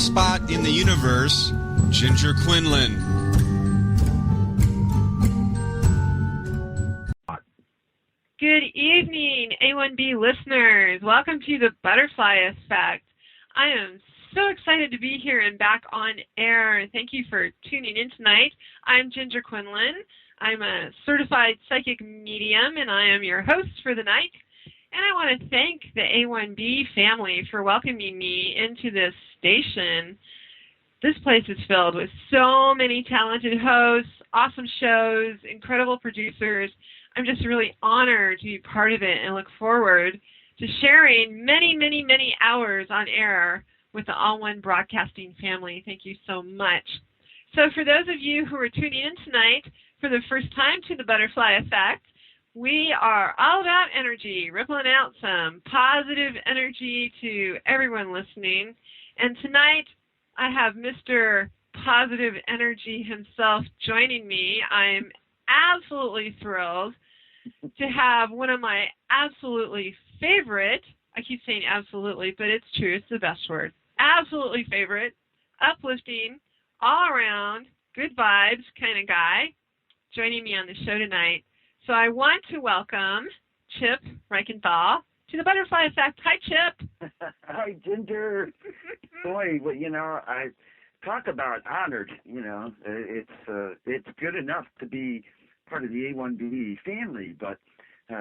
spot in the universe, Ginger Quinlan. Good evening, A1B listeners. Welcome to the Butterfly Effect. I am so excited to be here and back on air. Thank you for tuning in tonight. I'm Ginger Quinlan. I'm a certified psychic medium, and I am your host for the night. And I want to thank the A1B family for welcoming me into this station. This place is filled with so many talented hosts, awesome shows, incredible producers. I'm just really honored to be part of it and look forward to sharing many, many, many hours on air with the All One Broadcasting family. Thank you so much. So for those of you who are tuning in tonight for the first time to the Butterfly Effect, we are all about energy, rippling out some positive energy to everyone listening. And tonight I have Mr. Positive Energy himself joining me. I'm absolutely thrilled to have one of my absolutely favorite, I keep saying absolutely, but it's true, it's the best word, absolutely favorite, uplifting, all around, good vibes kind of guy joining me on the show tonight. So I want to welcome Chip Reichenthal to the Butterfly Effect. Hi, Chip. Hi, Ginger. Boy, well, I talk about honored. It's good enough to be part of the A1B family, but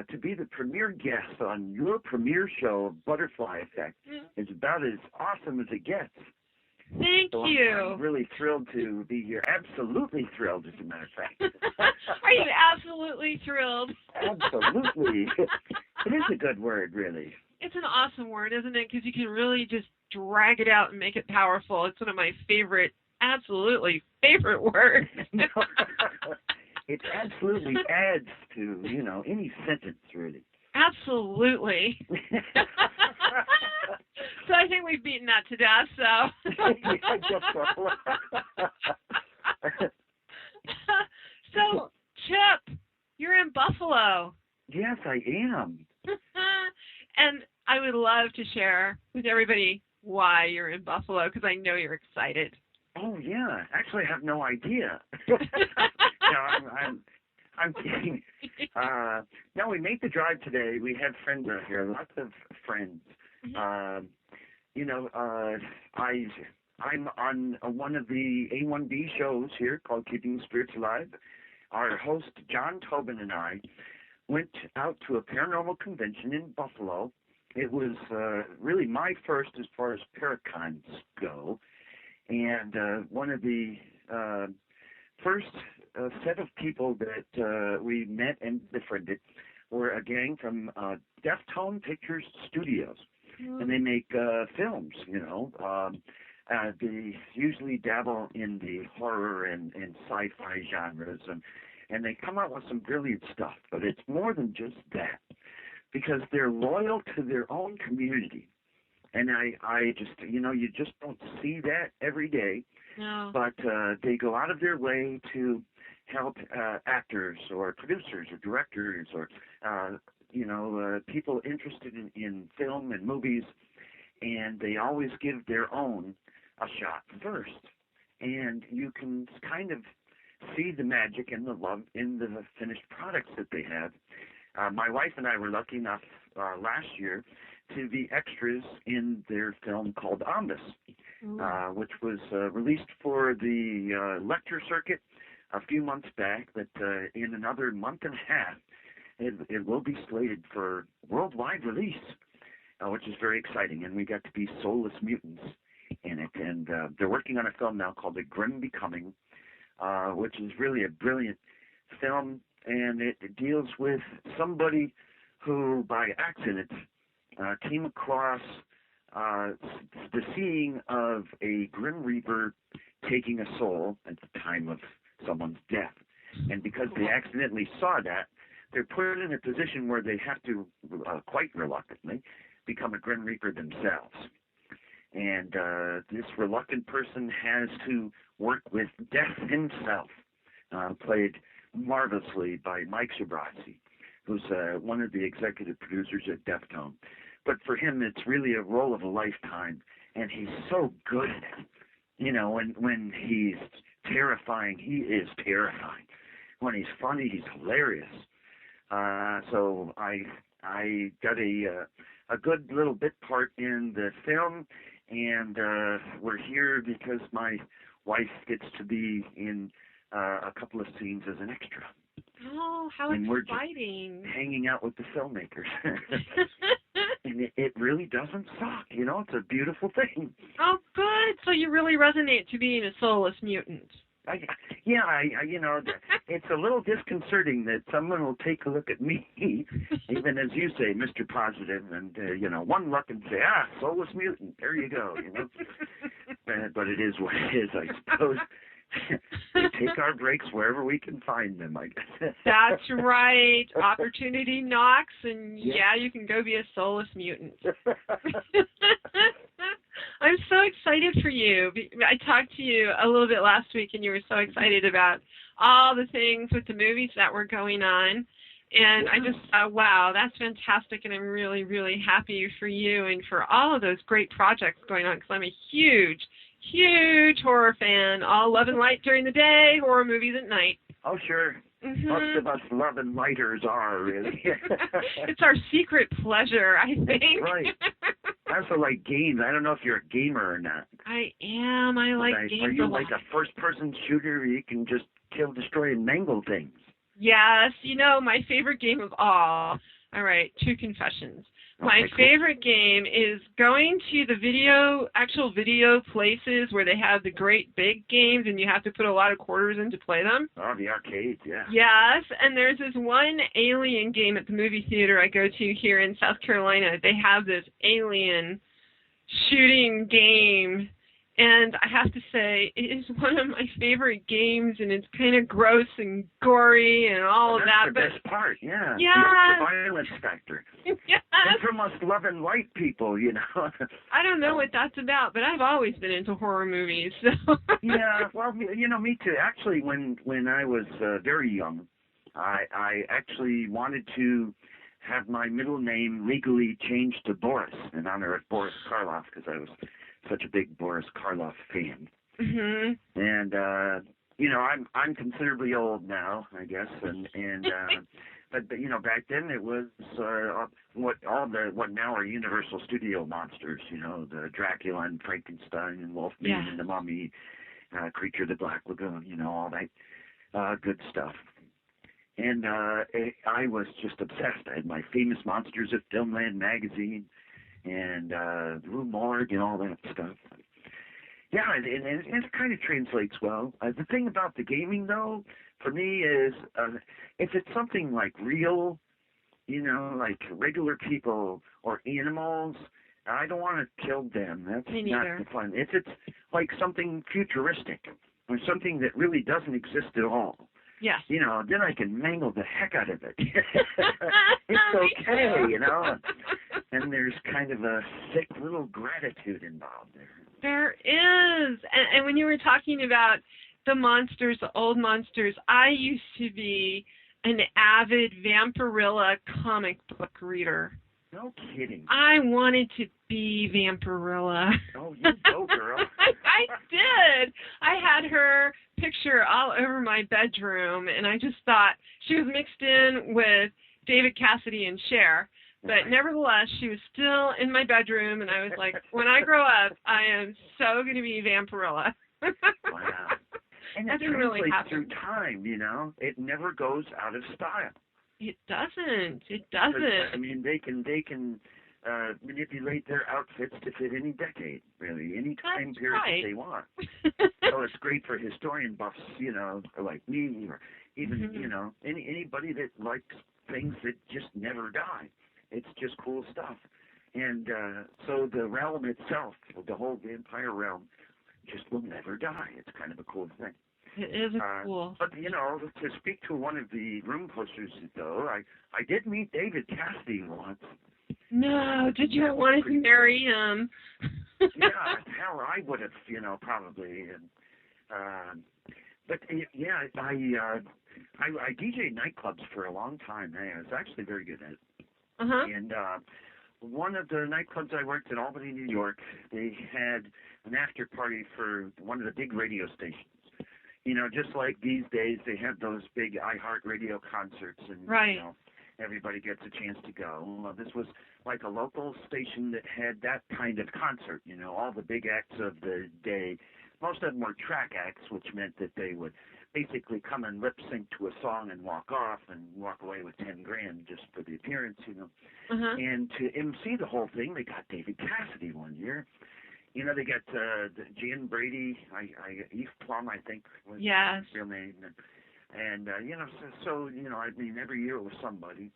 to be the premier guest on your premier show, Butterfly Effect, is about as awesome as it gets. Thank you. I'm really thrilled to be here. Absolutely thrilled, as a matter of fact. Are you absolutely thrilled? Absolutely. It is a good word, really. It's an awesome word, isn't it? Because you can really just drag it out and make it powerful. It's one of my favorite, absolutely favorite words. It absolutely adds to, any sentence, really. Absolutely. So I think we've beaten that to death, so. I guess so. So, Chip, you're in Buffalo. Yes, I am. And I would love to share with everybody why you're in Buffalo, because I know you're excited. Oh, yeah. Actually, I have no idea. I'm kidding. No, we made the drive today. We had friends out here, lots of friends. Mm-hmm. I'm on one of the A1B shows here called Keeping the Spirits Alive. Our host, John Tobin, and I went out to a paranormal convention in Buffalo. It was really my first as far as paracons go. And one of the first set of people that we met and befriended were a gang from Deftone Pictures Studios. And they make films, they usually dabble in the horror and sci-fi genres, and they come out with some brilliant stuff. But it's more than just that, because they're loyal to their own community. And I just, you just don't see that every day. No. But they go out of their way to help actors or producers or directors or people interested in film and movies, and they always give their own a shot first. And you can kind of see the magic and the love in the finished products that they have. My wife and I were lucky enough last year to be extras in their film called Ombus, which was released for the lecture circuit a few months back, that in another month and a half, it will be slated for worldwide release, which is very exciting. And we got to be soulless mutants in it. And they're working on a film now called The Grim Becoming, which is really a brilliant film. And it deals with somebody who, by accident, came across the seeing of a Grim Reaper taking a soul at the time of someone's death. And because they accidentally saw that, they're put in a position where they have to, quite reluctantly, become a Grim Reaper themselves. And this reluctant person has to work with death himself, played marvelously by Mike Shabrazi, who's one of the executive producers at Deftone. But for him, it's really a role of a lifetime, and he's so good at it. You know, when he's terrifying, he is terrifying. When he's funny, he's hilarious. So I got a good little bit part in the film, and we're here because my wife gets to be in a couple of scenes as an extra. Oh, how and exciting! We're just hanging out with the filmmakers, and it really doesn't suck. You know, it's a beautiful thing. Oh, good. So you really resonate to being a soulless mutant. You know, it's a little disconcerting that someone will take a look at me, even as you say, Mr. Positive, and, you know, one look and say, soulless mutant, there you go, you know. But it is what it is, I suppose. We take our breaks wherever we can find them, I guess. That's right. Opportunity knocks, and you can go be a soulless mutant. I'm so excited for you. I talked to you a little bit last week, and you were so excited about all the things with the movies that were going on. And I just thought, wow, that's fantastic, and I'm really, really happy for you and for all of those great projects going on, because I'm a huge, huge horror fan. All love and light during the day, horror movies at night. Oh, sure. Mm-hmm. Most of us love and lighters are, really. It's our secret pleasure, I think. Right. I also like games. I don't know if you're a gamer or not. I am. I like games Are you a lot. like a first-person shooter where you can just kill, destroy, and mangle things? Yes. You know, my favorite game of all right, true confessions. My favorite game is going to the actual video places where they have the great big games and you have to put a lot of quarters in to play them. Oh, the arcades, yeah. Yes, and there's this one Alien game at the movie theater I go to here in South Carolina. They have this Alien shooting game, and I have to say, it is one of my favorite games, and it's kind of gross and gory and all of that. That's the best part, yeah. Yeah. The violence factor. Yes. And from us love and light people, you know. I don't know what that's about, but I've always been into horror movies. So. Yeah, well, you know, me too. Actually, when I was very young, I actually wanted to have my middle name legally changed to Boris in honor of Boris Karloff, because I was such a big Boris Karloff fan. Mm-hmm. And you know, I'm considerably old now, I guess, and but you know, back then it was what now are Universal Studio monsters, you know, the Dracula and Frankenstein and Wolfman and the Mummy, Creature of the Black Lagoon, you know, all that good stuff. And I was just obsessed. I had my Famous Monsters of Filmland magazine and the Rue Morgue and all that stuff. Yeah, and it kind of translates well. The thing about the gaming, though, for me is if it's something like real, you know, like regular people or animals, I don't want to kill them. That's not the fun. If it's like something futuristic or something that really doesn't exist at all, yes, you know, then I can mangle the heck out of it. It's okay, you know. And there's kind of a sick little gratitude involved there. There is. And when you were talking about the monsters, the old monsters, I used to be an avid Vampirilla comic book reader. No kidding. I wanted to be Vampirilla. Oh, you go, girl. I did. I had her picture all over my bedroom, and I just thought she was mixed in with David Cassidy and Cher. But nevertheless, she was still in my bedroom, and I was like, when I grow up, I am so going to be Vampirilla. Wow. And it really translates through time, you know. It never goes out of style. It doesn't. It doesn't. I mean, they can manipulate their outfits to fit any decade, really, any time period that they want. So it's great for historian buffs, you know, like me, or even, you know, anybody that likes things that just never die. It's just cool stuff. And so the realm itself, the whole vampire realm, just will never die. It's kind of a cool thing. It is cool. But, you know, to speak to one of the room posters, though, I did meet David Cassidy once. No, did you want to marry him? Yeah, hell, I would have, you know, probably. And, but, yeah, I DJ'd nightclubs for a long time. I was actually very good at it. Uh-huh. And one of the nightclubs I worked in Albany, New York, they had an after party for one of the big radio stations. You know, just like these days, they have those big iHeart Radio concerts, and Right. you know, everybody gets a chance to go. Well, this was like a local station that had that kind of concert. You know, all the big acts of the day. Most of them were track acts, which meant that they would basically come and lip sync to a song and walk off and walk away with 10 grand just for the appearance, you know. Uh-huh. And to MC the whole thing, they got David Cassidy one year. You know, they got Jan Brady, Eve Plum, I think was Yes. his real name, and you know, so you know, I mean, every year it was somebody.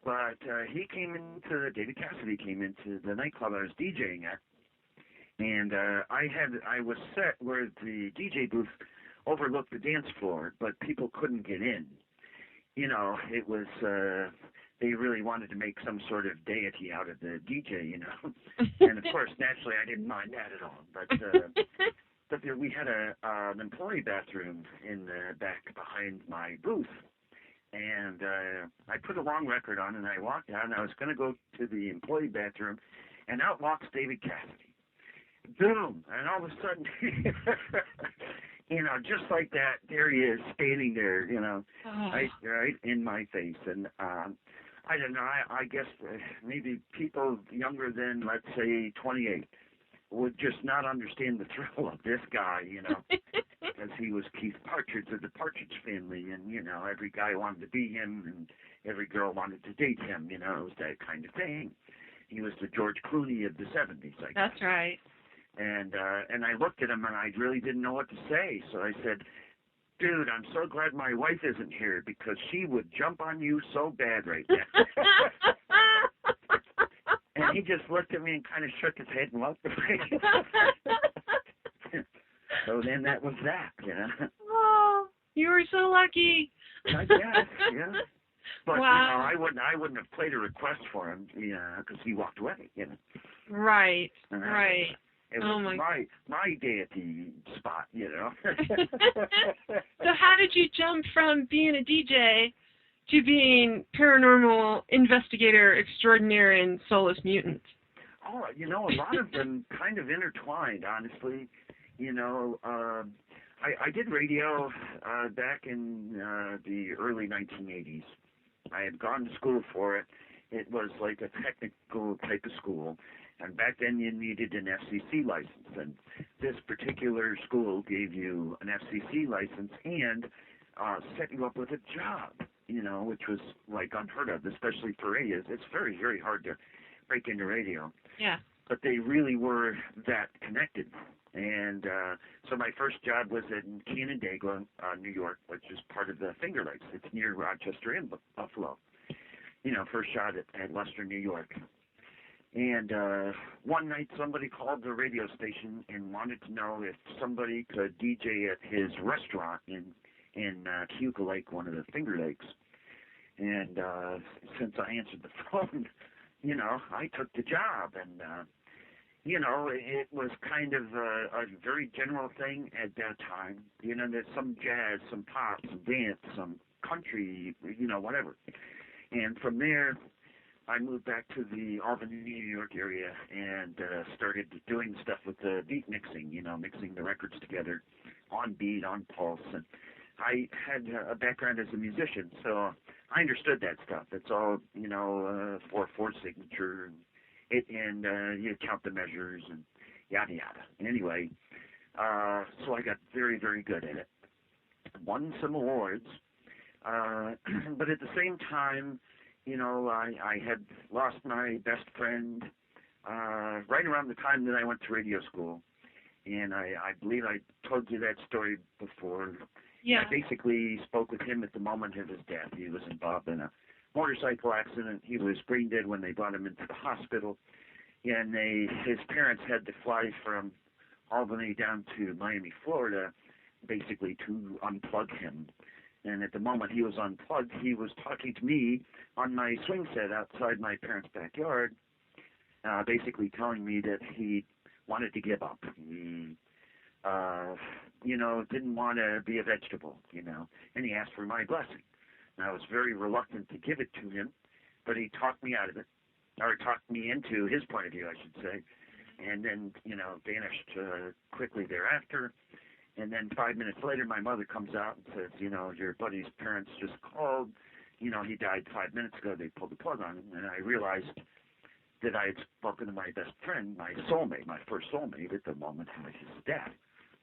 But David Cassidy came into the nightclub I was DJing at, and I was set where the DJ booth overlooked the dance floor, but people couldn't get in. You know, it was they really wanted to make some sort of deity out of the DJ, you know. And of course, naturally, I didn't mind that at all. But there, we had an employee bathroom in the back behind my booth, and I put a long record on, and I walked out, and I was going to go to the employee bathroom, and out walks David Cassidy. Boom! And all of a sudden, you know, just like that, there he is, standing there, you know, right in my face. And I don't know, I guess maybe people younger than, let's say, 28 would just not understand the thrill of this guy, you know, because he was Keith Partridge of the Partridge Family, and, you know, every guy wanted to be him, and every girl wanted to date him, you know, it was that kind of thing. He was the George Clooney of the 70s, I guess. That's right. And I looked at him, and I really didn't know what to say, so I said, dude, I'm so glad my wife isn't here, because she would jump on you so bad right now. And he just looked at me and kind of shook his head and walked away. So then that was that, you know. Oh, you were so lucky. I guess, yeah. But, wow. you know, I wouldn't have played a request for him, you know, because he walked away, you know. Right, And right. It was my deity spot, you know. So how did you jump from being a DJ to being paranormal investigator extraordinaire and soulless mutant? Oh, you know, a lot of them kind of intertwined, honestly. You know, I did radio back in the early 1980s. I had gone to school for it. It was like a technical type of school. And back then you needed an FCC license. And this particular school gave you an FCC license and set you up with a job, you know, which was like unheard of, especially for radio. It's very, very hard to break into radio. Yeah. But they really were that connected. And so my first job was in Canandaigua, New York, which is part of the Finger Lakes. It's near Rochester and Buffalo. You know, first shot at Leicester, New York. And one night somebody called the radio station and wanted to know if somebody could DJ at his restaurant in Cayuga Lake, one of the Finger Lakes. And since I answered the phone, you know, I took the job. And, you know, it was kind of a very general thing at that time. You know, there's some jazz, some pop, some dance, some country, you know, whatever. And from there, I moved back to the Albany, New York area and started doing stuff with the beat mixing, you know, mixing the records together on beat, on pulse. And I had a background as a musician, so I understood that stuff. It's all, you know, 4/4 signature, and you count the measures and yada yada. Anyway, so I got very, very good at it. Won some awards, but at the same time, you know, I had lost my best friend right around the time that I went to radio school. And I believe I told you that story before. Yeah. I basically spoke with him at the moment of his death. He was involved in a motorcycle accident. He was brain dead when they brought him into the hospital. And his parents had to fly from Albany down to Miami, Florida, basically to unplug him. And at the moment he was unplugged, he was talking to me on my swing set outside my parents' backyard, basically telling me that he wanted to give up. He, you know, didn't want to be a vegetable, you know, and he asked for my blessing. And I was very reluctant to give it to him, but he talked me out of it. or talked me into his point of view, I should say, and then, vanished quickly thereafter. And then 5 minutes later, my mother comes out and says, your buddy's parents just called. He died 5 minutes ago. They pulled the plug on him. And I realized that I had spoken to my best friend, my soulmate, my first soulmate at the moment of his death.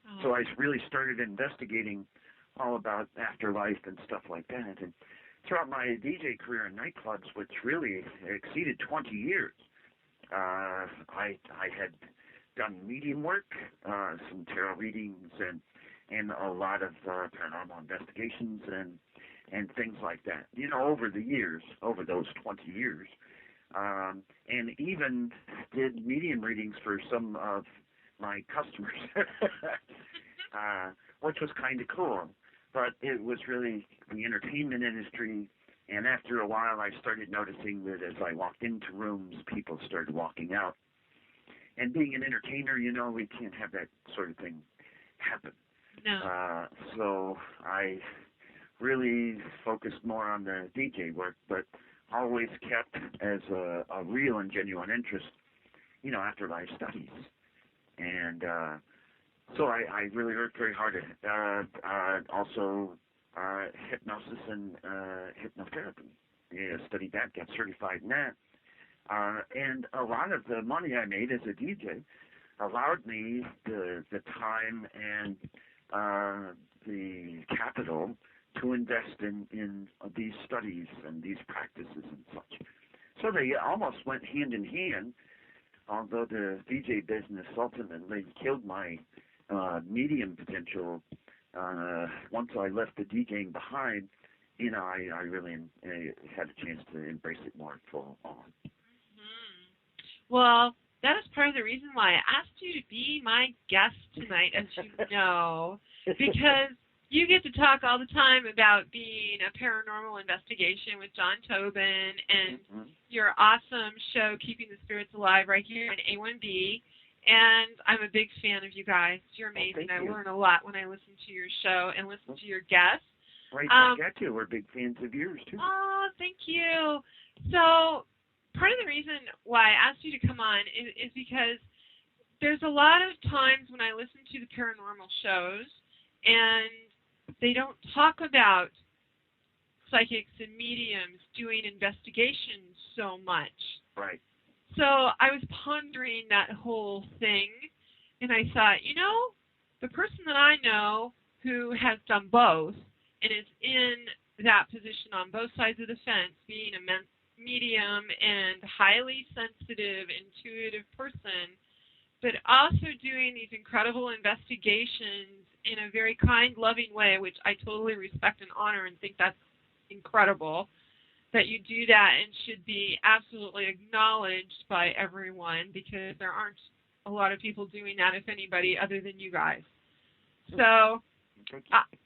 Oh. So I really started investigating all about afterlife and stuff like that. And throughout my DJ career in nightclubs, which really exceeded 20 years, I had done medium work, some tarot readings, and a lot of paranormal investigations and things like that. Over the years, over those 20 years, and even did medium readings for some of my customers, which was kind of cool. But it was really the entertainment industry. And after a while, I started noticing that as I walked into rooms, people started walking out. And being an entertainer, we can't have that sort of thing happen. No. So I really focused more on the DJ work, but always kept as a real and genuine interest, afterlife studies. And so I really worked very hard at it. Also, hypnosis and hypnotherapy. Yeah, studied that, got certified in that. And a lot of the money I made as a DJ allowed me the time and the capital to invest in these studies and these practices and such. So they almost went hand in hand, although the DJ business ultimately killed my medium potential. Once I left the DJing behind, I really had a chance to embrace it more full on. Mm-hmm. Well, that is part of the reason why I asked you to be my guest tonight, as you know, because you get to talk all the time about being a paranormal investigation with John Tobin and your awesome show, Keeping the Spirits Alive, right here on A1B. And I'm a big fan of you guys. You're amazing. I learn a lot when I listen to your show and listen to your guests. Right back at you. We're big fans of yours, too. Oh, thank you. So part of the reason why I asked you to come on is because there's a lot of times when I listen to the paranormal shows and they don't talk about psychics and mediums doing investigations so much. Right. So I was pondering that whole thing, and I thought, the person that I know who has done both and is in that position on both sides of the fence, being a medium and highly sensitive, intuitive person, but also doing these incredible investigations in a very kind, loving way, which I totally respect and honor and think that's incredible, that you do that and should be absolutely acknowledged by everyone, because there aren't a lot of people doing that, if anybody, other than you guys. So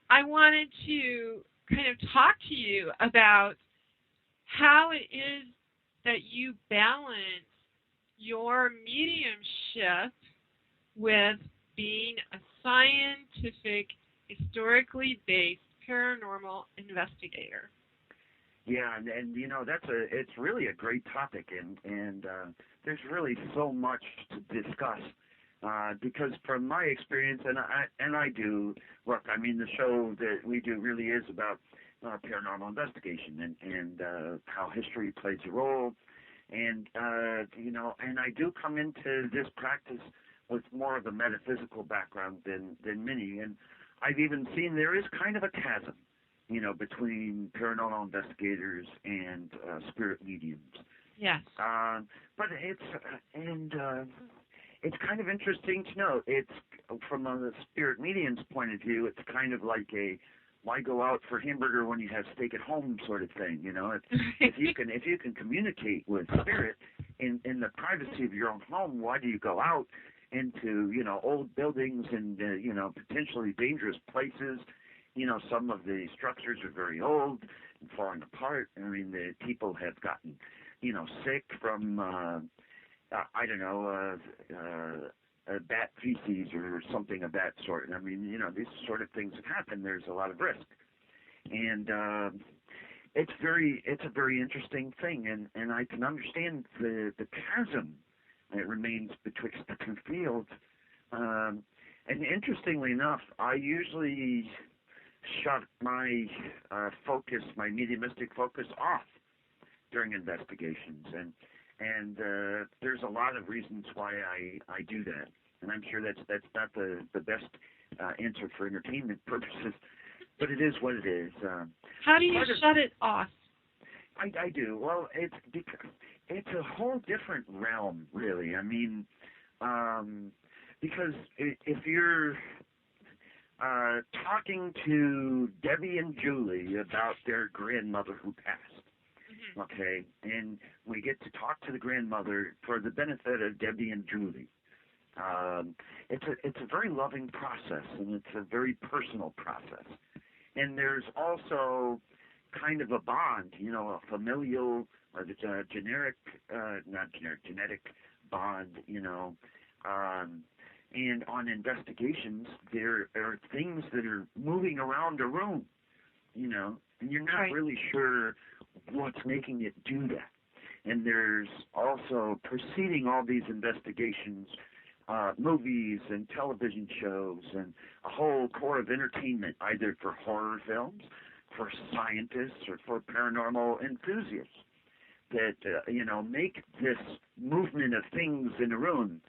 I wanted to kind of talk to you about how it is that you balance your mediumship with being a scientific, historically based paranormal investigator. Yeah, and it's really a great topic, and there's really so much to discuss, because from my experience, and I do work. I mean, the show that we do really is about paranormal investigation and how history plays a role, and and I do come into this practice with more of a metaphysical background than many, and I've even seen there is kind of a chasm, between paranormal investigators and spirit mediums. Yes. But it's kind of interesting to know. It's from a spirit medium's point of view. It's kind of like a why go out for hamburger when you have steak at home sort of thing. If you can communicate with spirit in the privacy of your own home, why do you go out into old buildings and potentially dangerous places? Some of the structures are very old and falling apart. I mean, the people have gotten, sick from, bat feces or something of that sort. I mean, these sort of things have happened. There's a lot of risk. And it's a very interesting thing, and I can understand the chasm that remains betwixt the two fields. And interestingly enough, I usually shut my focus, my mediumistic focus, off during investigations, and there's a lot of reasons why I do that, and I'm sure that's not the best answer for entertainment purposes, but it is what it is. How do you shut it off? I do. Well, it's a whole different realm, really. I mean, because if you're talking to Debbie and Julie about their grandmother who passed, okay, and we get to talk to the grandmother for the benefit of Debbie and Julie. It's a very loving process, and it's a very personal process. And there's also kind of a bond, a familial or genetic bond, and on investigations, there are things that are moving around a room, and you're not really sure what's making it do that. And there's also preceding all these investigations, movies and television shows and a whole core of entertainment, either for horror films, for scientists, or for paranormal enthusiasts that, make this movement of things in a room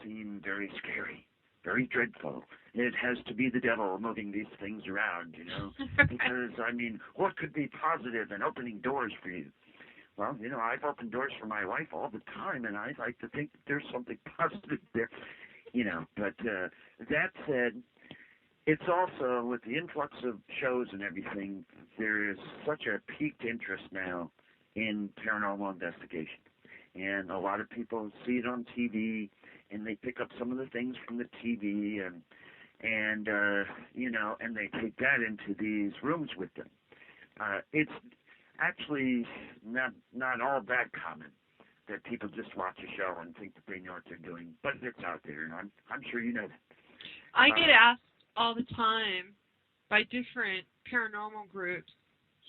seem very scary, very dreadful. It has to be the devil moving these things around, because, I mean, what could be positive and opening doors for you? Well, I've opened doors for my wife all the time, and I like to think that there's something positive there, But that said, it's also, with the influx of shows and everything, there is such a piqued interest now in paranormal investigation. And a lot of people see it on TV, and they pick up some of the things from the TV, and they take that into these rooms with them. It's actually not all that common that people just watch a show and think that they know what they're doing, but it's out there, and I'm sure you know that. I get asked all the time by different paranormal groups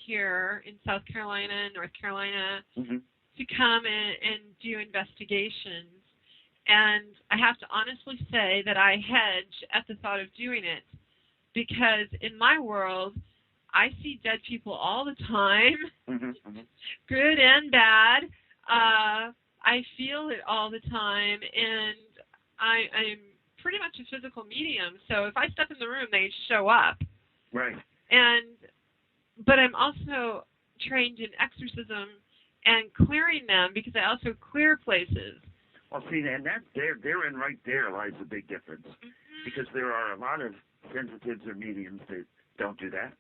here in South Carolina, North Carolina, to come and do investigations. And I have to honestly say that I hedge at the thought of doing it, because in my world, I see dead people all the time, good and bad. I feel it all the time, and I'm pretty much a physical medium. So if I step in the room, they show up. Right. But I'm also trained in exorcism and clearing them, because I also clear places. Well, see, and that therein right there lies the big difference, because there are a lot of sensitives or mediums that don't do that.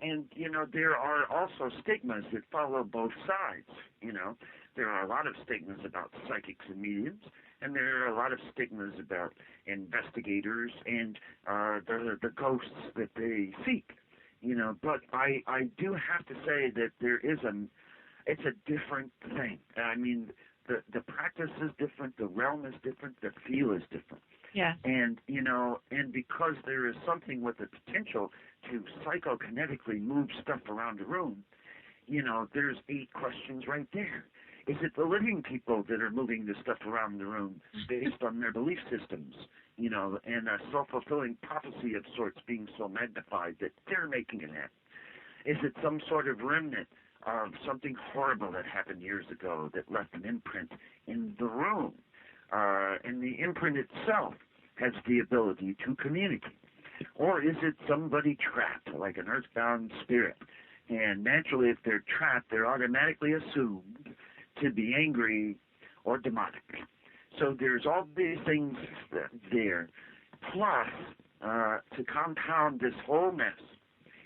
And, there are also stigmas that follow both sides, There are a lot of stigmas about psychics and mediums, and there are a lot of stigmas about investigators and the ghosts that they seek, But I do have to say that it's a different thing. I mean, the practice is different, the realm is different, the feel is different. Yeah. And, and because there is something with the potential to psychokinetically move stuff around the room, there's 8 questions right there. Is it the living people that are moving the stuff around the room based on their belief systems, and a self-fulfilling prophecy of sorts being so magnified that they're making it happen? Is it some sort of remnant of something horrible that happened years ago that left an imprint in the room? And the imprint itself has the ability to communicate. Or is it somebody trapped, like an earthbound spirit? And naturally, if they're trapped, they're automatically assumed to be angry or demonic. So there's all these things there. Plus, to compound this whole mess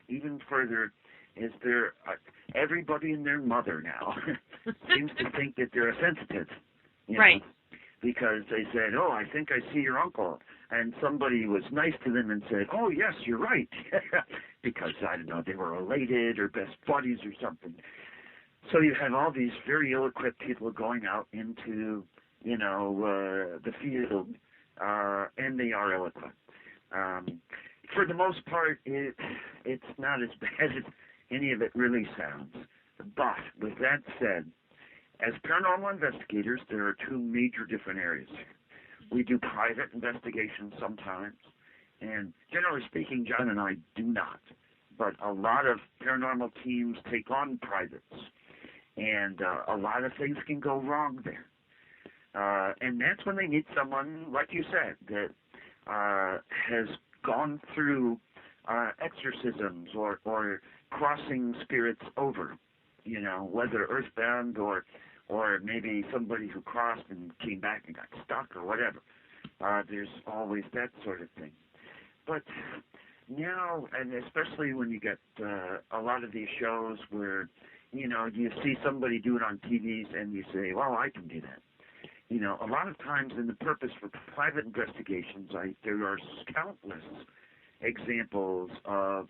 even further, is there everybody and their mother now seems to think that they're a sensitive. Right. Because they said, oh, I think I see your uncle. And somebody was nice to them and said, oh, yes, you're right. Because, I don't know, they were related or best buddies or something. So you have all these very ill-equipped people going out into, the field, and they are ill-equipped. For the most part, it's not as bad any of it really sounds. But with that said, as paranormal investigators, there are two major different areas. We do private investigations sometimes, and generally speaking, John and I do not. But a lot of paranormal teams take on privates, and a lot of things can go wrong there. And that's when they need someone, like you said, that has gone through exorcisms or crossing spirits over, you know, whether earthbound or maybe somebody who crossed and came back and got stuck or whatever. There's always that sort of thing. But now, and especially when you get a lot of these shows where, you know, you see somebody do it on TVs and you say, well, I can do that. You know, a lot of times in the purpose for private investigations, there are countless examples of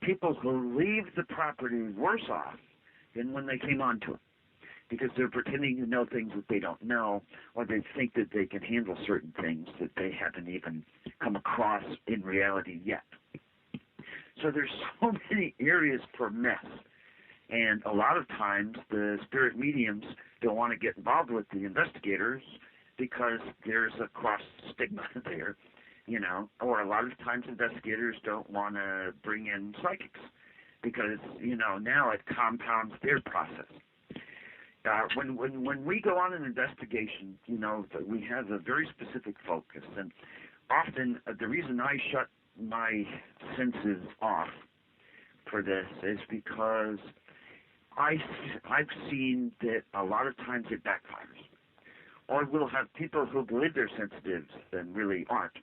people who leave the property worse off than when they came onto it, because they're pretending to know things that they don't know, or they think that they can handle certain things that they haven't even come across in reality yet. So there's so many areas for mess. And a lot of times the spirit mediums don't want to get involved with the investigators because there's a cross stigma there, you know, or a lot of times investigators don't want to bring in psychics because, you know, now it compounds their process. When we go on an investigation, you know, we have a very specific focus, and often the reason I shut my senses off for this is because I've seen that a lot of times it backfires. Or we'll have people who believe they're sensitives and really aren't,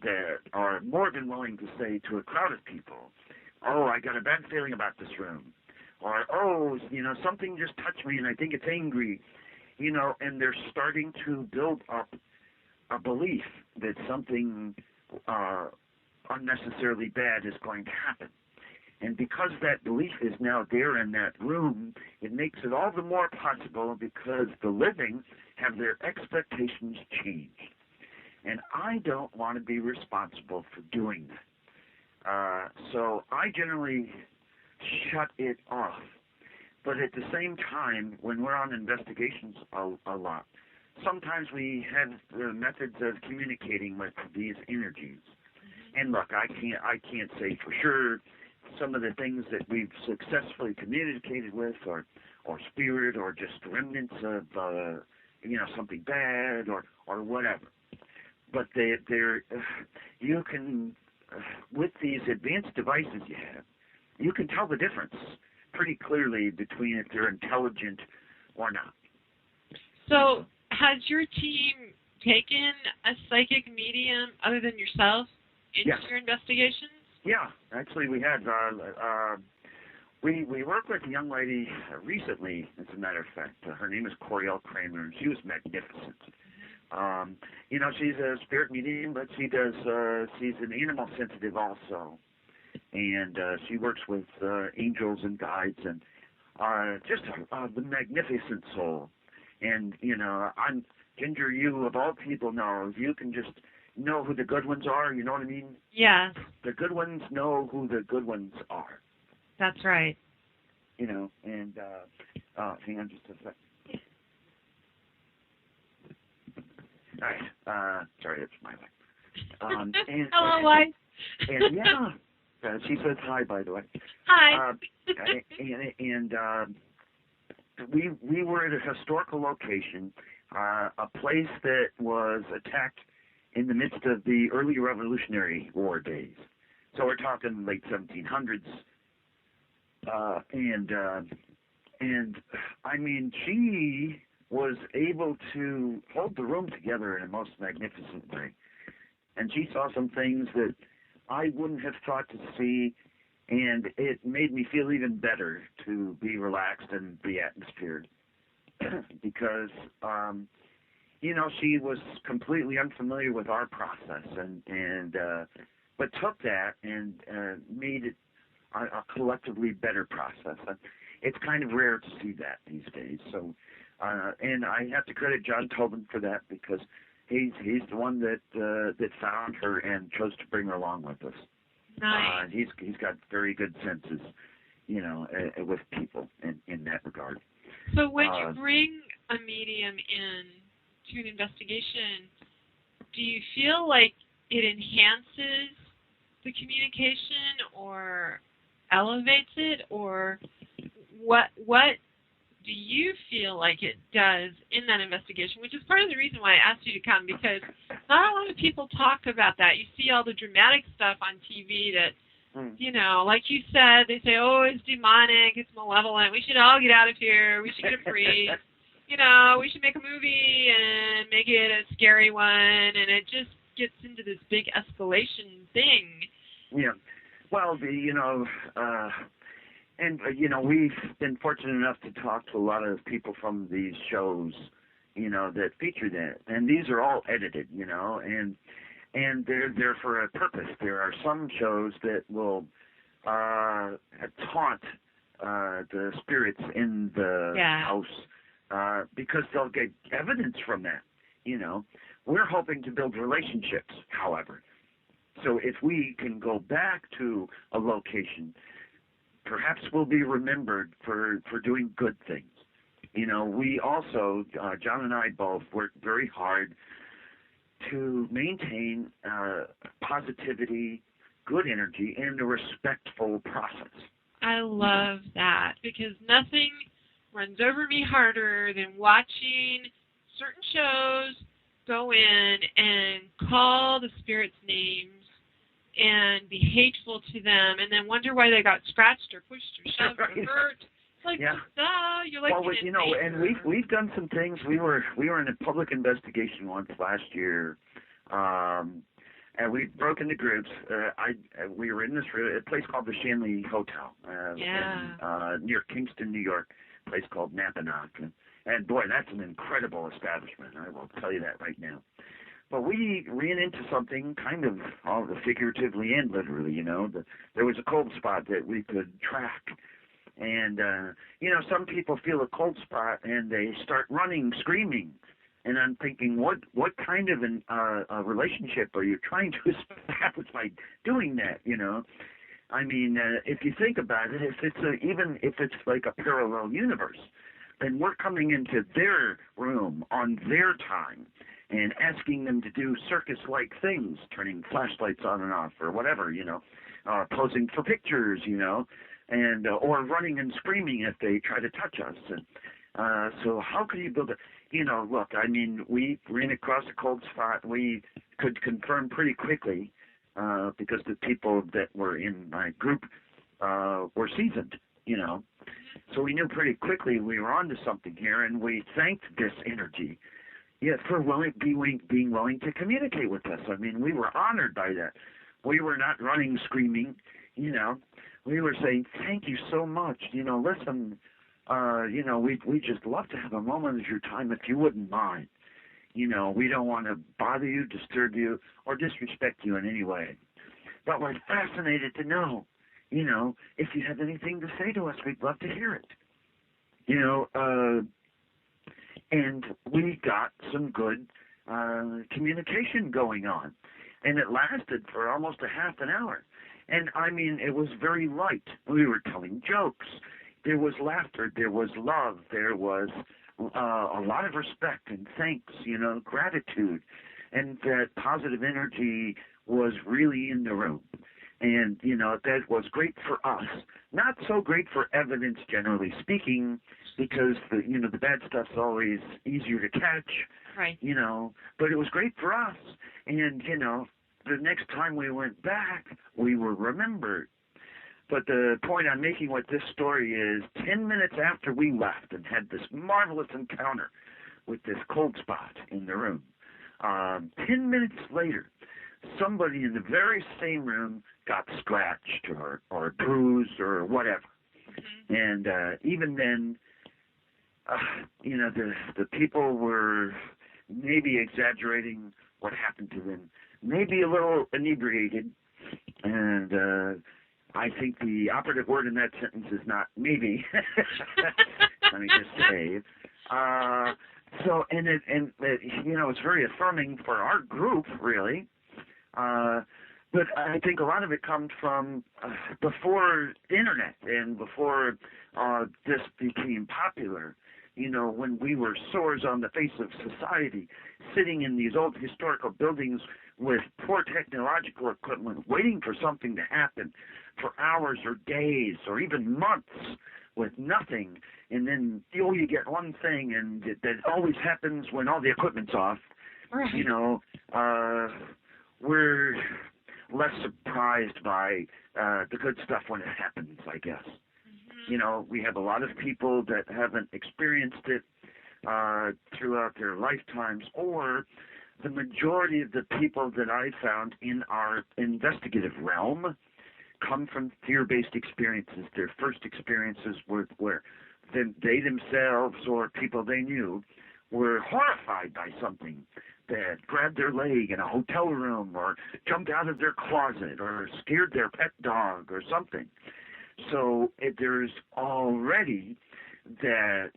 that are more than willing to say to a crowd of people, oh, I got a bad feeling about this room. Or, oh, you know, something just touched me and I think it's angry. You know, and they're starting to build up a belief that something unnecessarily bad is going to happen. And because that belief is now there in that room, it makes it all the more possible because the living have their expectations changed. And I don't want to be responsible for doing that. So I generally shut it off. But at the same time, when we're on investigations a lot, sometimes we have the methods of communicating with these energies. And look, I can't say for sure some of the things that we've successfully communicated with or spirit or just remnants of you know, something bad or whatever. But you can with these advanced devices you have, you can tell the difference pretty clearly between if they're intelligent or not. So has your team taken a psychic medium other than yourself into your investigations? Yeah, actually we had. We worked with a young lady recently, as a matter of fact. Her name is Coriel Kramer, and she was magnificent. You know, she's a spirit medium, but she's an animal sensitive also. And she works with angels and guides, and just the magnificent soul. And, you know, Ginger, you of all people know, if you can just know who the good ones are, you know what I mean? Yeah. The good ones know who the good ones are. That's right. You know, and hang on just a sec. All right. Sorry, it's my wife. Hello, wife. And yeah, she says hi, by the way. Hi. And we were at a historical location, a place that was attacked in the midst of the early Revolutionary War days. So we're talking late 1700s. And I mean, she was able to hold the room together in a most magnificent way. And she saw some things that I wouldn't have thought to see, and it made me feel even better to be relaxed and be atmosphered. Because, you know, she was completely unfamiliar with our process, but took that and made it a collectively better process. It's kind of rare to see that these days. So, and I have to credit John Tobin for that, because he's the one that found her and chose to bring her along with us. Nice. He's got very good senses, with people in that regard. So when you bring a medium in to an investigation, do you feel like it enhances the communication or elevates it, or what do you feel like it does in that investigation? Which is part of the reason why I asked you to come, because not a lot of people talk about that. You see all the dramatic stuff on TV that, like you said, they say, oh, it's demonic, it's malevolent, we should all get out of here, we should get a priest, we should make a movie and make it a scary one, and it just gets into this big escalation thing. Yeah. Well, we've been fortunate enough to talk to a lot of people from these shows, that feature that, and these are all edited, and they're there for a purpose. There are some shows that will taunt the spirits in the house because they'll get evidence from that. We're hoping to build relationships, however. So if we can go back to a location, perhaps we'll be remembered for doing good things. We also, John and I both, worked very hard to maintain positivity, good energy, and a respectful process. I love that, because nothing runs over me harder than watching certain shows go in and call the spirits names and be hateful to them, and then wonder why they got scratched or pushed or shoved or hurt. Like, you're like, well, and we've done some things. We were in a public investigation once last year, and we broke into groups. We were in this a place called the Shanley Hotel, near Kingston, New York, a place called Napanock, and boy, that's an incredible establishment. I will tell you that right now. But we ran into something kind of figuratively and literally, there was a cold spot that we could track. And, some people feel a cold spot and they start running, screaming. And I'm thinking, what kind of a relationship are you trying to establish by doing that, I mean, if you think about it, even if it's like a parallel universe, then we're coming into their room on their time and asking them to do circus-like things, turning flashlights on and off or whatever, posing for pictures, and or running and screaming if they try to touch us. And so how can you build look, I mean, we ran across a cold spot. We could confirm pretty quickly because the people that were in my group were seasoned, So we knew pretty quickly we were onto something here, and we thanked this energy for being willing to communicate with us. I mean, we were honored by that. We were not running, screaming, We were saying, thank you so much. Listen, we'd just love to have a moment of your time if you wouldn't mind. We don't want to bother you, disturb you, or disrespect you in any way. But we're fascinated to know, if you have anything to say to us, we'd love to hear it. And we got some good communication going on. And it lasted for almost a half an hour. And, I mean, it was very light. We were telling jokes. There was laughter. There was love. There was a lot of respect and thanks, gratitude. And that positive energy was really in the room. And, that was great for us. Not so great for evidence, generally speaking, because, the bad stuff's always easier to catch. Right. But it was great for us. And, the next time we went back, we were remembered. But the point I'm making with this story is 10 minutes after we left and had this marvelous encounter with this cold spot in the room, 10 minutes later, somebody in the very same room got scratched or bruised or whatever. Mm-hmm. And even then, the people were maybe exaggerating what happened to them, maybe a little inebriated, and I think the operative word in that sentence is not maybe. Let me just say. It's very affirming for our group, really. But But I think a lot of it comes from before the internet and before this became popular. You know, when we were sores on the face of society, sitting in these old historical buildings with poor technological equipment, waiting for something to happen for hours or days or even months with nothing. And then, you get one thing, and that always happens when all the equipment's off. Right. You know, we're less surprised by the good stuff when it happens, I guess. You know, we have a lot of people that haven't experienced it throughout their lifetimes, or the majority of the people that I found in our investigative realm come from fear-based experiences. Their first experiences were where they themselves or people they knew were horrified by something that grabbed their leg in a hotel room or jumped out of their closet or scared their pet dog or something. So there's already that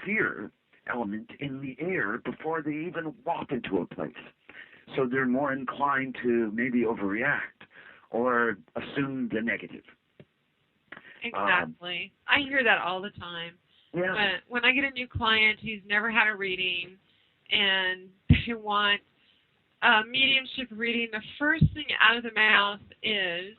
fear element in the air before they even walk into a place. So they're more inclined to maybe overreact or assume the negative. Exactly. I hear that all the time. Yeah. When I get a new client who's never had a reading and they want a mediumship reading, the first thing out of the mouth is,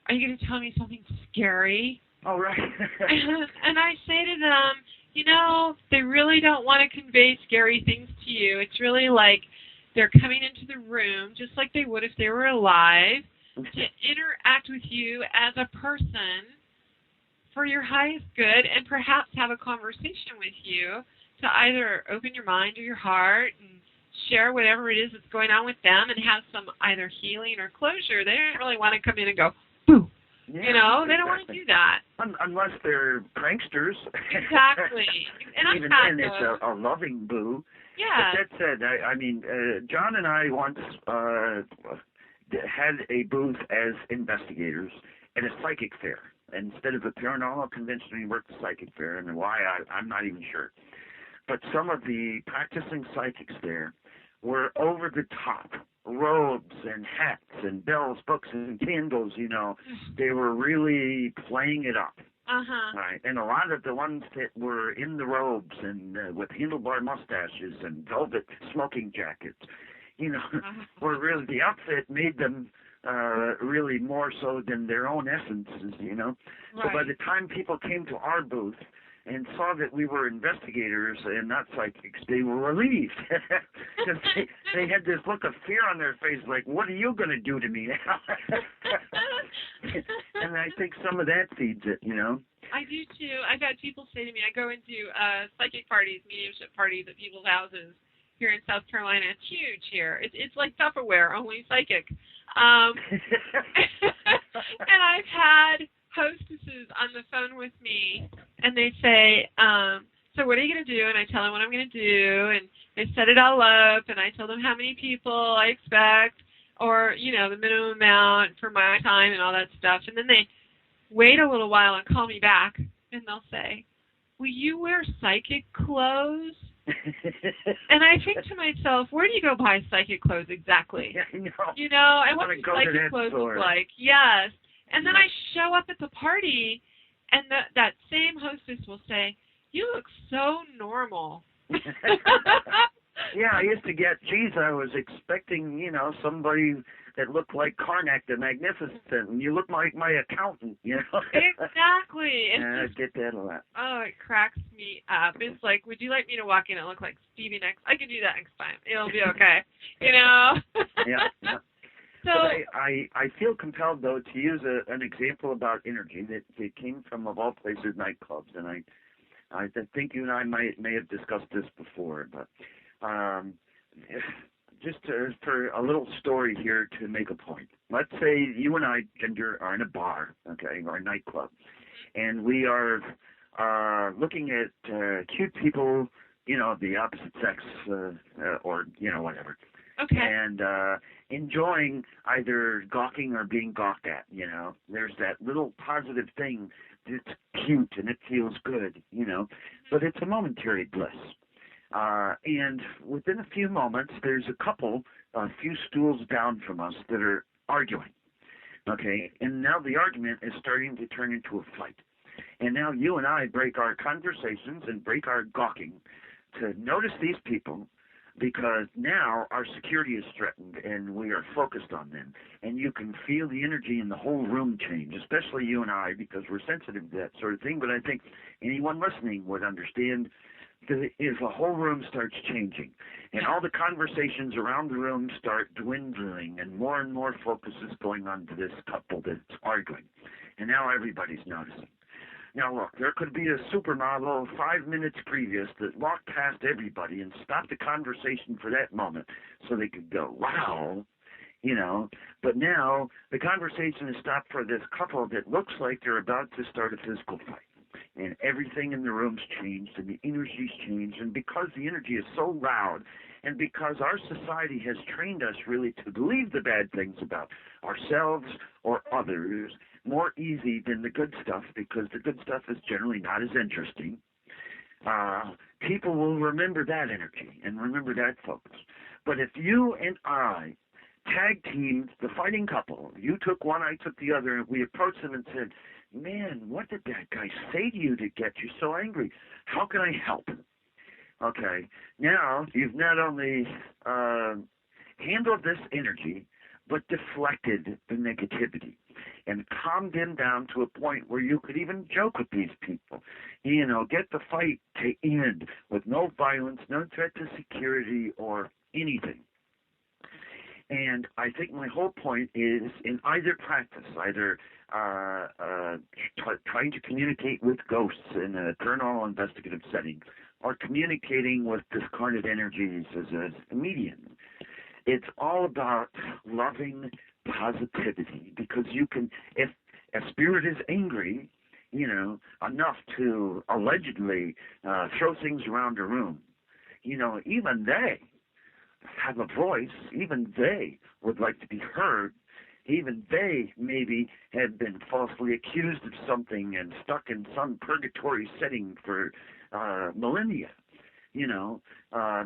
"Are you going to tell me something scary?" Oh, right. And I say to them, you know, they really don't want to convey scary things to you. It's really like they're coming into the room just like they would if they were alive to interact with you as a person for your highest good and perhaps have a conversation with you to either open your mind or your heart and share whatever it is that's going on with them and have some either healing or closure. They don't really want to come in and go, boo. Yeah, you know, they don't want to do that. Unless they're pranksters. Exactly. And even then, it's a loving boo. Yeah. But that said, I mean, John and I once had a booth as investigators at a psychic fair. Instead of a paranormal convention, we worked a psychic fair, and why, I'm not even sure. But some of the practicing psychics there were over the top. Robes and hats and bells, books and candles, you know. They were really playing it up. Uh-huh. Right. And a lot of the ones that were in the robes and with handlebar mustaches and velvet smoking jackets, you know, were really, the outfit made them really more so than their own essences, you know. Right. So by the time people came to our booth and saw that we were investigators and not psychics, they were relieved. Because they had this look of fear on their face, like, what are you going to do to me now? And I think some of that feeds it, you know. I do, too. I've had people say to me, I go into psychic parties, mediumship parties at people's houses here in South Carolina. It's huge here. It's like Tupperware, only psychic. And I've had hostesses on the phone with me, and they say, so what are you going to do? And I tell them what I'm going to do, and they set it all up, and I tell them how many people I expect, or, you know, the minimum amount for my time and all that stuff. And then they wait a little while and call me back, and they'll say, will you wear psychic clothes? And I think to myself, where do you go buy psychic clothes exactly? Yeah, I know. You know, and what do psychic clothes store. look like? Yes. And then I show up at the party, and that same hostess will say, you look so normal. Yeah, I used to get, geez, I was expecting, you know, somebody that looked like Karnak the Magnificent, and you look like my accountant, you know. Exactly. Yeah, I get that a lot. Oh, it cracks me up. It's like, would you like me to walk in and look like Stevie next? I can do that next time. It'll be okay. You know? Yeah. So, but I feel compelled, though, to use an example about energy that came from, of all places, nightclubs. And I think you and I may have discussed this before, but just for a little story here to make a point. Let's say you and I, Ginger, are in a bar, okay, or a nightclub, and we are looking at cute people, you know, the opposite sex, or, you know, whatever. okay. And enjoying either gawking or being gawked at, you know. There's that little positive thing that's cute and it feels good, you know. But it's a momentary bliss. And within a few moments, there's a couple, a few stools down from us that are arguing. Okay, and now the argument is starting to turn into a fight. And now you and I break our conversations and break our gawking to notice these people, because now our security is threatened and we are focused on them. And you can feel the energy in the whole room change, especially you and I, because we're sensitive to that sort of thing. But I think anyone listening would understand that if the whole room starts changing and all the conversations around the room start dwindling and more focus is going on to this couple that's arguing. And now everybody's noticing. Now, look, there could be a supermodel 5 minutes previous that walked past everybody and stopped the conversation for that moment so they could go, wow, you know. But now the conversation is stopped for this couple that looks like they're about to start a physical fight. And everything in the room's changed and the energy's changed. And because the energy is so loud and because our society has trained us really to believe the bad things about ourselves or others more easy than the good stuff, because the good stuff is generally not as interesting, people will remember that energy and remember that focus. But if you and I tag teamed the fighting couple, you took one, I took the other, and we approached them and said, man, what did that guy say to you to get you so angry? How can I help? Okay, now you've not only handled this energy, but deflected the negativity and calmed them down to a point where you could even joke with these people. You know, get the fight to end with no violence, no threat to security or anything. And I think my whole point is in either practice, either trying to communicate with ghosts in a paranormal investigative setting or communicating with discarnate energies as a medium. It's all about loving positivity, because you can, if a spirit is angry, you know, enough to allegedly throw things around a room, you know, even they have a voice, even they would like to be heard, even they maybe have been falsely accused of something and stuck in some purgatory setting for millennia. You know,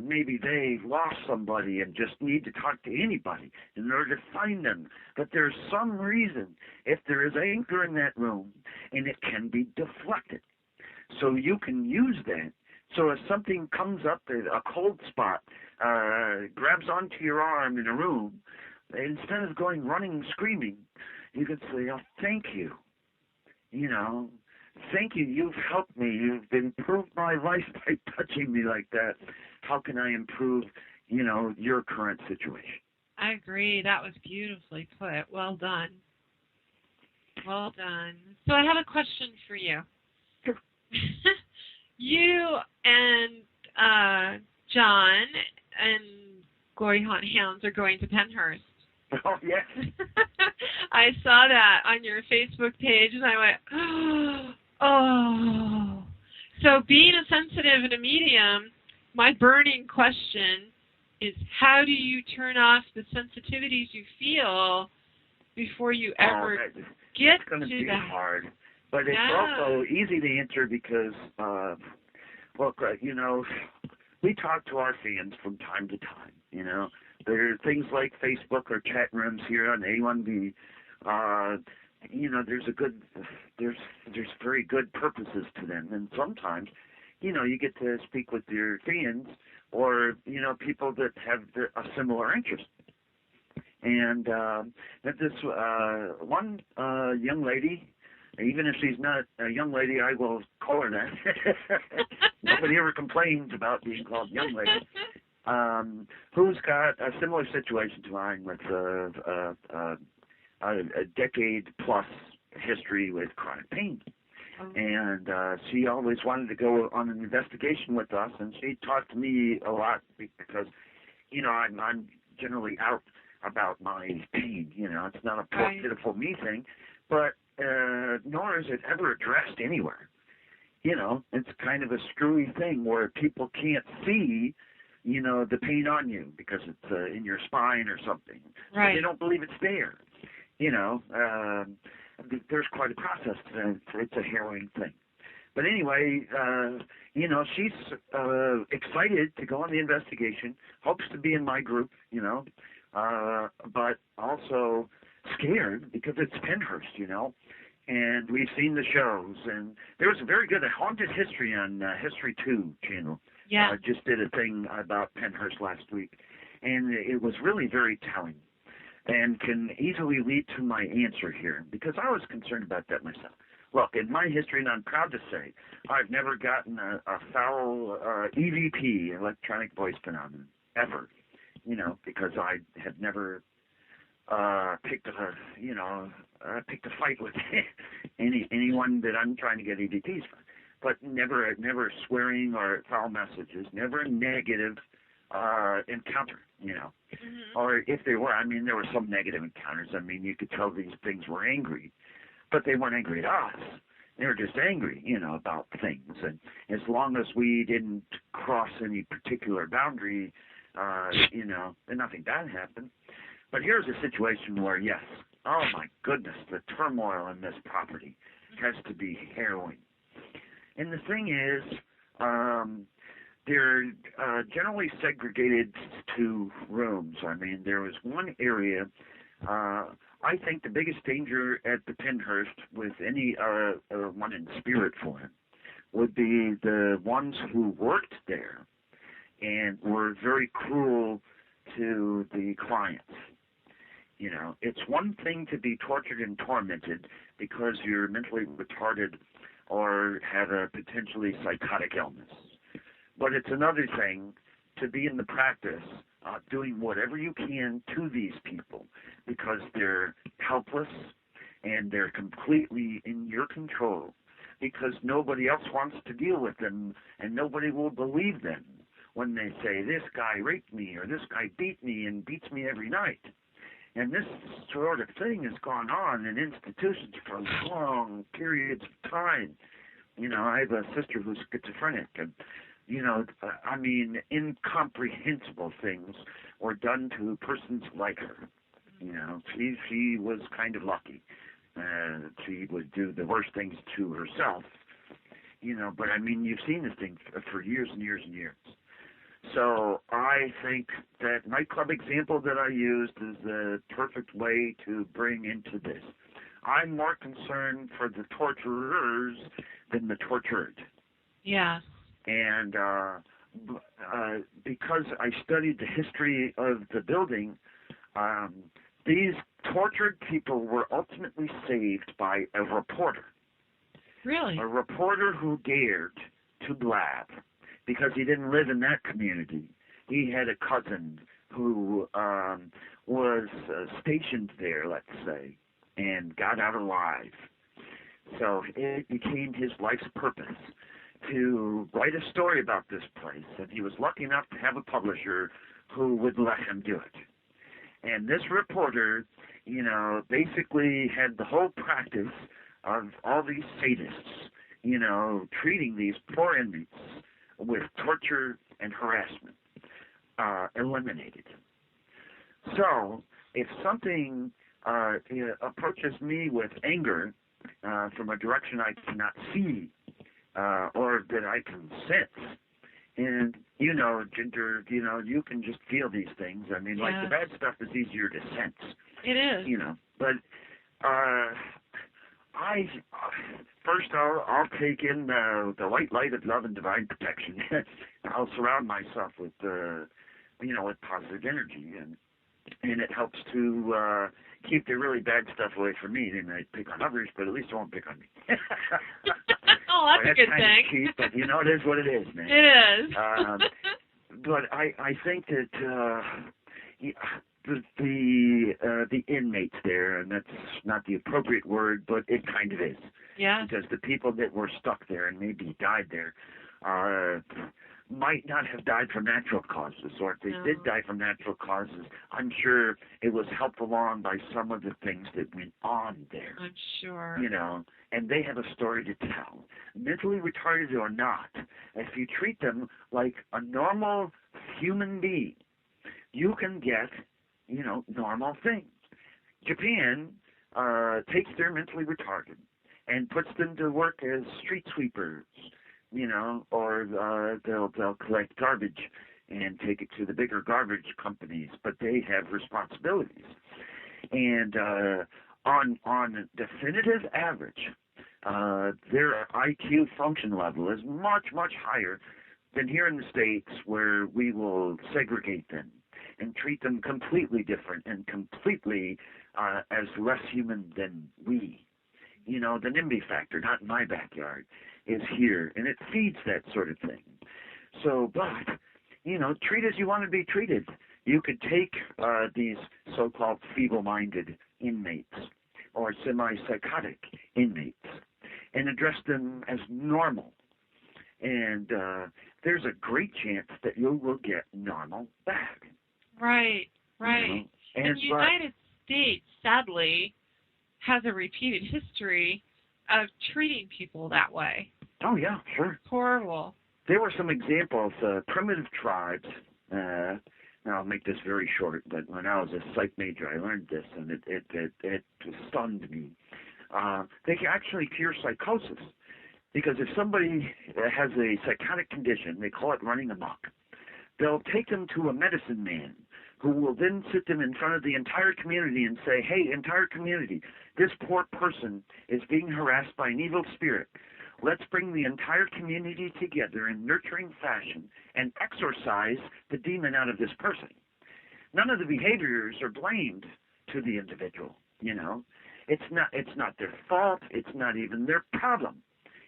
maybe they lost somebody and just need to talk to anybody in order to find them. But there's some reason, if there is anger in that room, and it can be deflected. So you can use that. So if something comes up, a cold spot, grabs onto your arm in a room, instead of going running and screaming, you could say, oh, thank you. You know, thank you. You've helped me. You've improved my life by touching me like that. How can I improve, you know, your current situation? I agree. That was beautifully put. Well done. Well done. So I have a question for you. Sure. You and John and Glory Hunt Hounds are going to Pennhurst. Oh, yes. I saw that on your Facebook page, and I went, oh. So being a sensitive and a medium, my burning question is, how do you turn off the sensitivities you feel before you ever get it's going to be that? hard. But it's also easy to answer because, look, you know, we talk to our fans from time to time, you know. There are things like Facebook or chat rooms here on A1B. You know, there's very good purposes to them. And sometimes, you know, you get to speak with your fans or, you know, people that have a similar interest. And this one young lady, even if she's not a young lady, I will call her that. Nobody ever complains about being called young lady. Who's got a similar situation to mine with a decade-plus history with chronic pain. And she always wanted to go on an investigation with us, and she talked to me a lot because, you know, I'm generally out about my pain. You know, it's not a poor, pitiful me thing, but nor is it ever addressed anywhere. You know, it's kind of a screwy thing where people can't see, you know, the pain on you because it's in your spine or something. Right. So they don't believe it's there. You know, there's quite a process to it. It's a harrowing thing. But anyway, you know, she's excited to go on the investigation, hopes to be in my group, you know, but also scared because it's Pennhurst, you know. And we've seen the shows, and there was a very good Haunted History on History 2 channel. Yeah. Just did a thing about Pennhurst last week, and it was really very telling and can easily lead to my answer here, because I was concerned about that myself. Look, in my history, and I'm proud to say, I've never gotten a foul EVP, electronic voice phenomenon, ever, you know, because I have never picked a fight with anyone that I'm trying to get EVPs from. But never swearing or foul messages, never a negative encounter, you know. Mm-hmm. Or if they were, I mean, there were some negative encounters. I mean, you could tell these things were angry, but they weren't angry at us. They were just angry, you know, about things. And as long as we didn't cross any particular boundary, you know, then nothing bad happened. But here's a situation where, yes, oh my goodness, the turmoil in this property has to be harrowing. And the thing is, they're generally segregated to rooms. I mean, there was one area, I think the biggest danger at the Pennhurst with any one in spirit form would be the ones who worked there and were very cruel to the clients. You know, it's one thing to be tortured and tormented because you're mentally retarded or have a potentially psychotic illness. But it's another thing to be in the practice doing whatever you can to these people because they're helpless and they're completely in your control because nobody else wants to deal with them and nobody will believe them when they say, this guy raped me or this guy beat me and beats me every night. And this sort of thing has gone on in institutions for long periods of time. You know, I have a sister who's schizophrenic, and, you know, I mean, incomprehensible things were done to persons like her. You know, she was kind of lucky. She would do the worst things to herself, you know, but I mean, you've seen this thing for years and years and years. So I think that nightclub example that I used is the perfect way to bring into this. I'm more concerned for the torturers than the tortured. Yeah. And because I studied the history of the building, these tortured people were ultimately saved by a reporter. Really? A reporter who dared to blab. Because he didn't live in that community. He had a cousin who was stationed there, let's say, and got out alive. So it became his life's purpose to write a story about this place, and he was lucky enough to have a publisher who would let him do it. And this reporter, you know, basically had the whole practice of all these sadists, you know, treating these poor inmates with torture and harassment eliminated. So if something approaches me with anger from a direction I cannot see or that I can sense, and, you know, Ginger, you know, you can just feel these things. I mean, like the bad stuff is easier to sense. It is. You know, but first I'll take in the white light of love and divine protection. I'll surround myself with you know, with positive energy, and it helps to keep the really bad stuff away from me. They might pick on others, but at least it won't pick on me. Oh, that's a good kind thing. Of cheap, but you know, it is what it is, man. It is. But I think that the inmates there, and that's not the appropriate word, but it kind of is. Yeah. Because the people that were stuck there and maybe died there might not have died from natural causes, or if they did die from natural causes, I'm sure it was helped along by some of the things that went on there. I'm sure. You know, and they have a story to tell. Mentally retarded or not, if you treat them like a normal human being, you can get, you know, normal things. Japan takes their mentally retarded and puts them to work as street sweepers, you know, or they'll collect garbage and take it to the bigger garbage companies, but they have responsibilities. And on definitive average, their IQ function level is much, much higher than here in the States, where we will segregate them and treat them completely different and completely as less human than we. You know, the NIMBY factor, not in my backyard, is here, and it feeds that sort of thing. So, but, you know, treat as you want to be treated. You could take these so-called feeble-minded inmates or semi-psychotic inmates and address them as normal. And there's a great chance that you will get normal back. Right, right. You know? And the United States, sadly, has a repeated history of treating people that way. Oh, yeah, sure. Horrible. There were some examples. Primitive tribes, now I'll make this very short, but when I was a psych major, I learned this, and it stunned me. They can actually cure psychosis, because if somebody has a psychotic condition, they call it running amok, they'll take them to a medicine man who will then sit them in front of the entire community and say, hey, entire community, this poor person is being harassed by an evil spirit. Let's bring the entire community together in nurturing fashion and exorcise the demon out of this person. None of the behaviors are blamed to the individual, you know. It's not their fault. It's not even their problem.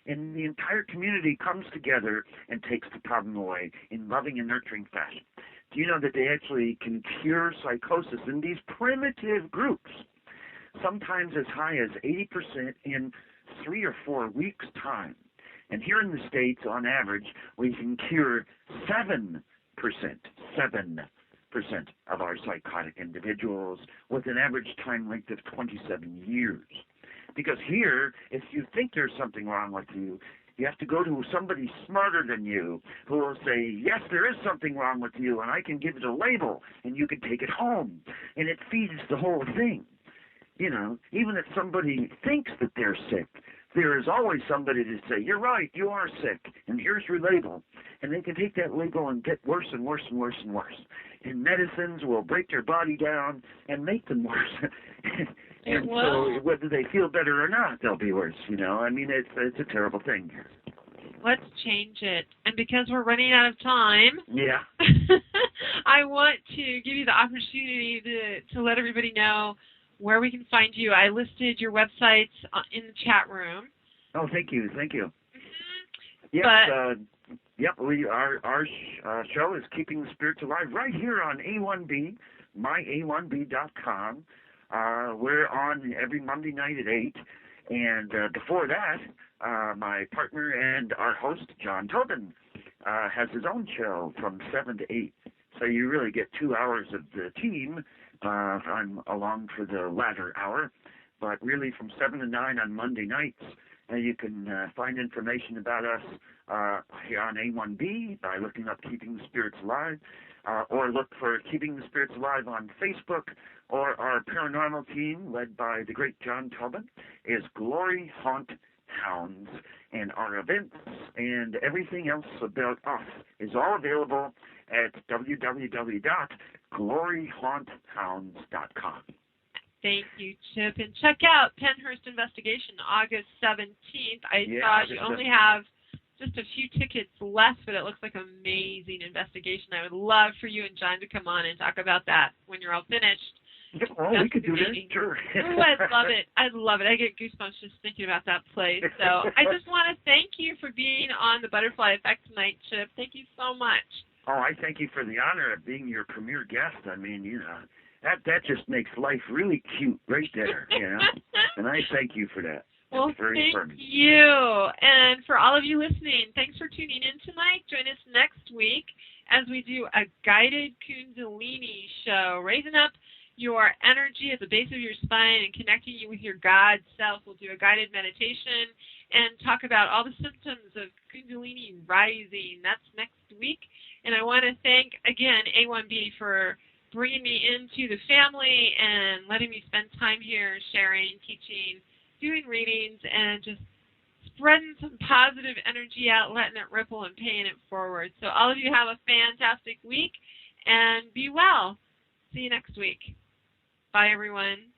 And the entire community comes together and takes the problem away in loving and nurturing fashion. Do you know that they actually can cure psychosis in these primitive groups, sometimes as high as 80% in 3 or 4 weeks' time? And here in the States, on average, we can cure 7% of our psychotic individuals with an average time length of 27 years. Because here, if you think there's something wrong with you, you have to go to somebody smarter than you who will say, yes, there is something wrong with you, and I can give it a label, and you can take it home. And it feeds the whole thing. You know, even if somebody thinks that they're sick, there is always somebody to say, you're right, you are sick, and here's your label. And they can take that label and get worse and worse and worse and worse. And medicines will break their body down and make them worse. And so whether they feel better or not, they'll be worse, you know. I mean, it's a terrible thing. Let's change it. And because we're running out of time, yeah, I want to give you the opportunity to let everybody know where we can find you. I listed your websites in the chat room. Oh, thank you. Mm-hmm. Yep, our show is Keeping the Spirits Alive right here on A1B, mya1b.com. We're on every Monday night at 8. And before that, my partner and our host, John Tobin, has his own show from 7 to 8. So you really get 2 hours of the team. I'm along for the latter hour. But really from 7 to 9 on Monday nights, you can find information about us here on A1B by looking up Keeping the Spirits Alive, or look for Keeping the Spirits Alive on Facebook, or our paranormal team, led by the great John Tobin, is Glory Haunt Hounds, and our events and everything else about us is all available at www.gloryhaunthounds.com. Thank you, Chip. And check out Pennhurst Investigation, August 17th. I saw you only have just a few tickets left, but it looks like an amazing investigation. I would love for you and John to come on and talk about that when you're all finished. Oh, we could do that, sure. Ooh, I'd love it. I'd love it. I get goosebumps just thinking about that place. So I just want to thank you for being on the Butterfly Effect tonight, Chip. Thank you so much. Oh, I thank you for the honor of being your premier guest. I mean, you know, that just makes life really cute right there, you know. And I thank you for that. Well, very thank you. And for all of you listening, thanks for tuning in tonight. Join us next week as we do a guided Kundalini show, raising up your energy at the base of your spine and connecting you with your God self. We'll do a guided meditation and talk about all the symptoms of Kundalini rising. That's next week. And I want to thank, again, A1B for bringing me into the family and letting me spend time here sharing, teaching, doing readings, and just spreading some positive energy out, letting it ripple and paying it forward. So all of you have a fantastic week and be well. See you next week. Bye, everyone.